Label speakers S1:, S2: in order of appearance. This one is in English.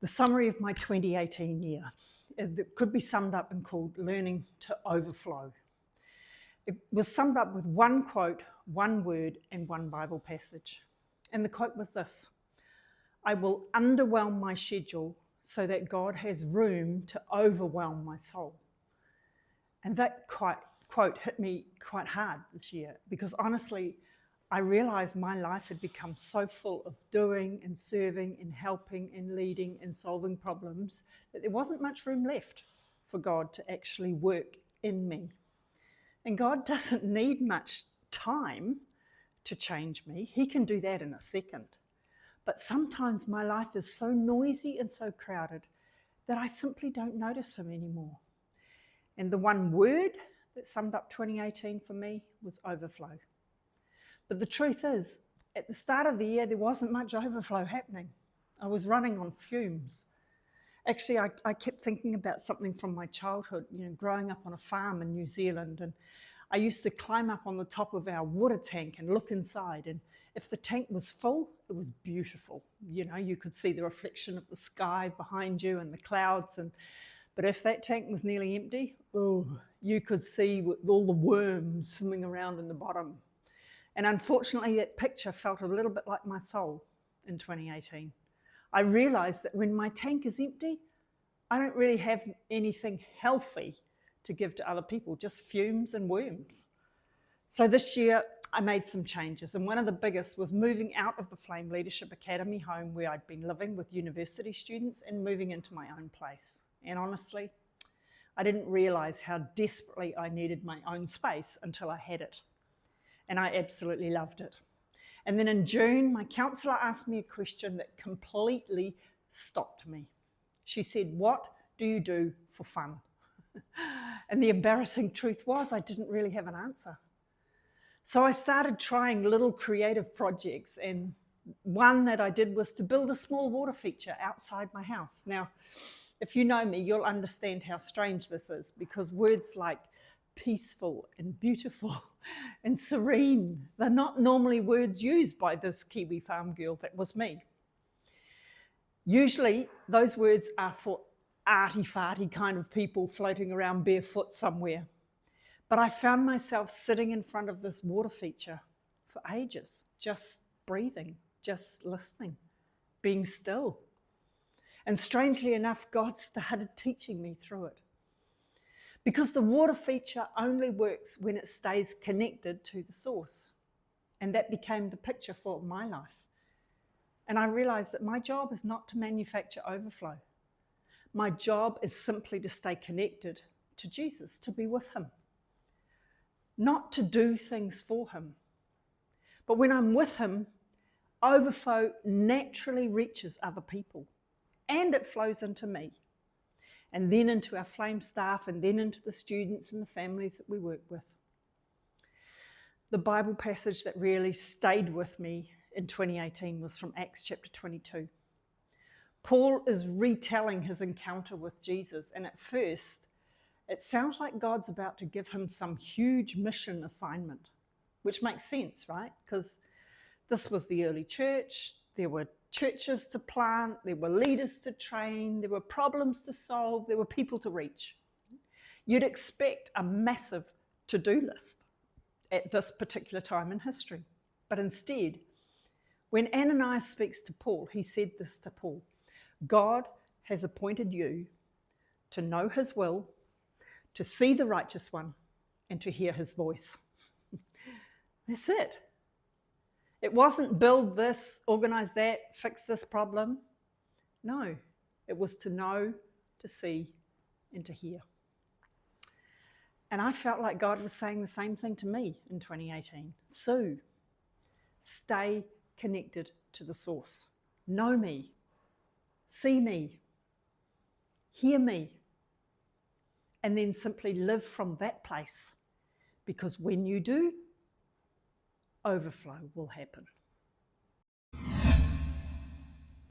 S1: The summary of my 2018 year, it could be summed up and called learning to overflow. It was summed up with one quote, one word, and one Bible passage. And the quote was this: I will underwhelm my schedule so that God has room to overwhelm my soul. And that quote hit me quite hard this year, because honestly, I realized my life had become so full of doing and serving and helping and leading and solving problems that there wasn't much room left for God to actually work in me. And God doesn't need much time to change me. He can do that in a second. But sometimes my life is so noisy and so crowded that I simply don't notice Him anymore. And the one word that summed up 2018 for me was overflow. But the truth is, at the start of the year, there wasn't much overflow happening. I was running on fumes. Actually, I kept thinking about something from my childhood, growing up on a farm in New Zealand. And I used to climb up on the top of our water tank and look inside. And if the tank was full, it was beautiful. You could see the reflection of the sky behind you and the clouds. But if that tank was nearly empty, you could see all the worms swimming around in the bottom. And unfortunately, that picture felt a little bit like my soul in 2018. I realized that when my tank is empty, I don't really have anything healthy to give to other people, just fumes and worms. So this year, I made some changes. And one of the biggest was moving out of the Flame Leadership Academy home where I'd been living with university students and moving into my own place. And honestly, I didn't realize how desperately I needed my own space until I had it. And I absolutely loved it. And then in June, my counsellor asked me a question that completely stopped me. She said, "What do you do for fun?" And the embarrassing truth was I didn't really have an answer. So I started trying little creative projects, and one that I did was to build a small water feature outside my house. Now, if you know me, you'll understand how strange this is, because words like peaceful and beautiful and serene, they're not normally words used by this Kiwi farm girl that was me. Usually those words are for arty-farty kind of people floating around barefoot somewhere. But I found myself sitting in front of this water feature for ages, just breathing, just listening, being still. And strangely enough, God started teaching me through it. Because the water feature only works when it stays connected to the source. And that became the picture for my life. And I realized that my job is not to manufacture overflow. My job is simply to stay connected to Jesus, to be with Him. Not to do things for Him. But when I'm with Him, overflow naturally reaches other people. And it flows into me. And then into our Flame staff, and then into the students and the families that we work with. The Bible passage that really stayed with me in 2018 was from Acts chapter 22. Paul is retelling his encounter with Jesus, and at first, it sounds like God's about to give him some huge mission assignment, which makes sense, right? Because this was the early church. There were churches to plant, there were leaders to train, there were problems to solve, there were people to reach. You'd expect a massive to-do list at this particular time in history. But instead, when Ananias speaks to Paul, he said this to Paul: God has appointed you to know His will, to see the righteous one, and to hear His voice. That's it. It wasn't build this, organize that, fix this problem. No, it was to know, to see, and to hear. And I felt like God was saying the same thing to me in 2018. Sue, stay connected to the source. Know me, see me, hear me, and then simply live from that place. Because when you do, overflow will happen.